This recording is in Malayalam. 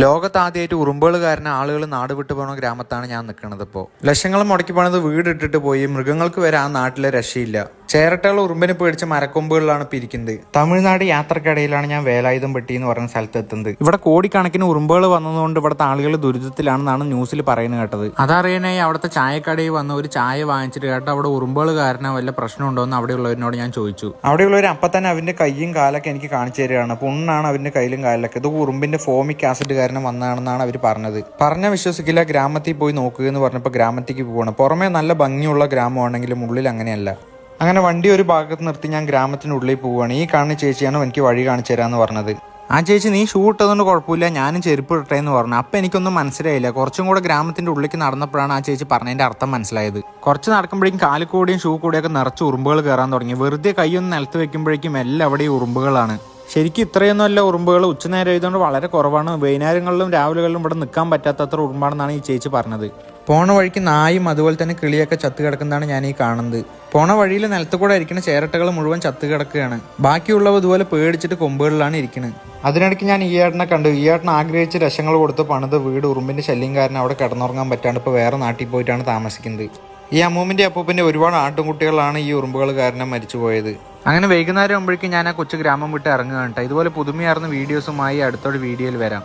ലോകത്ത് ആദ്യമായിട്ട് ഉറുമ്പുകൾ കാരണം ആളുകൾ നാട് വിട്ടു പോകുന്ന ഗ്രാമത്താണ് ഞാൻ നിൽക്കുന്നത്. ഇപ്പോൾ ലക്ഷങ്ങൾ മുടക്കി പണിത് വീട് ഇട്ടിട്ട് പോയി മൃഗങ്ങൾക്ക് വരെ ആ നാട്ടിലെ രക്ഷയില്ല. ചേരട്ടകൾ ഉറുമ്പിനെ പേടിച്ച് മരക്കൊമ്പുകളിലാണ് പിരിക്കുന്നത്. തമിഴ്നാട് യാത്രക്കിടയിലാണ് ഞാൻ വേലായുധം പെട്ടി എന്ന് പറയുന്ന സ്ഥലത്ത് എത്തുന്നത്. ഇവിടെ കോടിക്കണക്കിന് ഉറുമ്പുകൾ വന്നതുകൊണ്ട് ഇവിടുത്തെ ആളുകൾ ദുരിതത്തിലാണെന്നാണ് ന്യൂസിൽ പറയുന്നത് കേട്ടത്. അതറിയാനായി അവിടുത്തെ ചായക്കടയിൽ വന്ന ഒരു ചായ വാങ്ങിച്ചിട്ട് കേട്ടോ അവിടെ ഉറുമ്പുകൾ കാരണം വല്ല പ്രശ്നമുണ്ടോ എന്ന് അവിടെയുള്ളവരോട് ഞാൻ ചോദിച്ചു. അവിടെയുള്ളവർ അപ്പം തന്നെ അവന്റെ കൈയും കാലൊക്കെ എനിക്ക് കാണിച്ചു തരികയാണ്. പുണ്ണാണ് അവന്റെ കയ്യിലും കാലിലൊക്കെ. ഇത് ഉറുമ്പിന്റെ ഫോമിക് ആസിഡ് കാരണം വന്നതാണെന്നാണ് അവർ പറഞ്ഞത്. പറഞ്ഞ വിശ്വസിക്കില്ല. ഗ്രാമത്തിൽ പോയി നോക്കുക എന്ന് പറഞ്ഞപ്പോൾ ഗ്രാമത്തേക്ക് പോകണം. പുറമേ നല്ല ഭംഗിയുള്ള ഗ്രാമമാണെങ്കിലും ഉള്ളിൽ അങ്ങനെയല്ല. അങ്ങനെ വണ്ടി ഒരു ഭാഗത്ത് നിർത്തി ഞാൻ ഗ്രാമത്തിനുള്ളിൽ പോവുകയാണ്. ഈ കാണുന്ന ചേച്ചിയാണ് എനിക്ക് വഴി കാണിച്ചു തരാമെന്ന് പറഞ്ഞത്. ആ ചേച്ചി നീ ഷൂ ഇട്ടതുകൊണ്ട് കുഴപ്പമില്ല, ഞാനും ചെരുപ്പ് ഇട്ടേ എന്ന് പറഞ്ഞു. അപ്പം എനിക്കൊന്നും മനസ്സിലായില്ല. കുറച്ചും കൂടെ ഗ്രാമത്തിന്റെ ഉള്ളിലേക്ക് നടന്നപ്പോഴാണ് ആ ചേച്ചി പറഞ്ഞതിന്റെ അർത്ഥം മനസ്സിലായത്. കുറച്ച് നടക്കുമ്പോഴേക്കും കാലിക്കൂടിയും ഷൂ കൂടിയൊക്കെ നിറച്ച് ഉറുമ്പുകൾ കയറാൻ തുടങ്ങി. വെറുതെ കൈയൊന്ന് നിലത്ത് വെക്കുമ്പോഴേക്കും എല്ലാം അവിടെ ഉറുമ്പുകളാണ്. ശരിക്കും ഇത്രയൊന്നും അല്ല ഉറുമ്പുകൾ. ഉച്ചനേരം ആയതുകൊണ്ട് വളരെ കുറവാണ്. വൈകുന്നേരങ്ങളിലും രാവിലെകളിലും ഇവിടെ നിൽക്കാൻ പറ്റാത്തത്ര ഉറുമ്പാണെന്നാണ് ഈ ചേച്ചി പറഞ്ഞത്. പോണ വഴിക്ക് നായും അതുപോലെ തന്നെ കിളിയൊക്കെ ചത്ത് കിടക്കുന്നതാണ് ഞാൻ ഈ കാണുന്നത്. പോണ വഴിയിൽ നിലത്ത് കൂടെ ഇരിക്കുന്ന ചേരട്ടകൾ മുഴുവൻ ചത്ത് കിടക്കുകയാണ്. ബാക്കിയുള്ളവ ഇതുപോലെ പേടിച്ചിട്ട് കൊമ്പുകളിലാണ് ഇരിക്കുന്നത്. അതിനിടയ്ക്ക് ഞാൻ ഈ ഏട്ടനെ കണ്ടു. ഈ ഏട്ടൻ ആഗ്രഹിച്ച് ലക്ഷങ്ങൾ കൊടുത്ത് പണിത് വീട് ഉറുമ്പിന്റെ ശല്യം കാരണം അവിടെ കിടന്നുറങ്ങാൻ പറ്റാണ്ട് ഇപ്പോൾ വേറെ നാട്ടിൽ പോയിട്ടാണ് താമസിക്കുന്നത്. ഈ അമ്മൂമിന്റെ അപ്പൂപ്പിന്റെ ഒരുപാട് ആട്ടുംകുട്ടികളാണ് ഈ ഉറുമ്പുകൾ കാരണം മരിച്ചുപോയത്. അങ്ങനെ വൈകുന്നേരം ആകുമ്പോഴേക്കും ഞാൻ ആ കൊച്ചു ഗ്രാമം വിട്ട് ഇറങ്ങുകയാണ്. ഇതുപോലെ പുതുമയാർന്ന വീഡിയോസുമായി അടുത്തൊരു വീഡിയോയിൽ വരാം.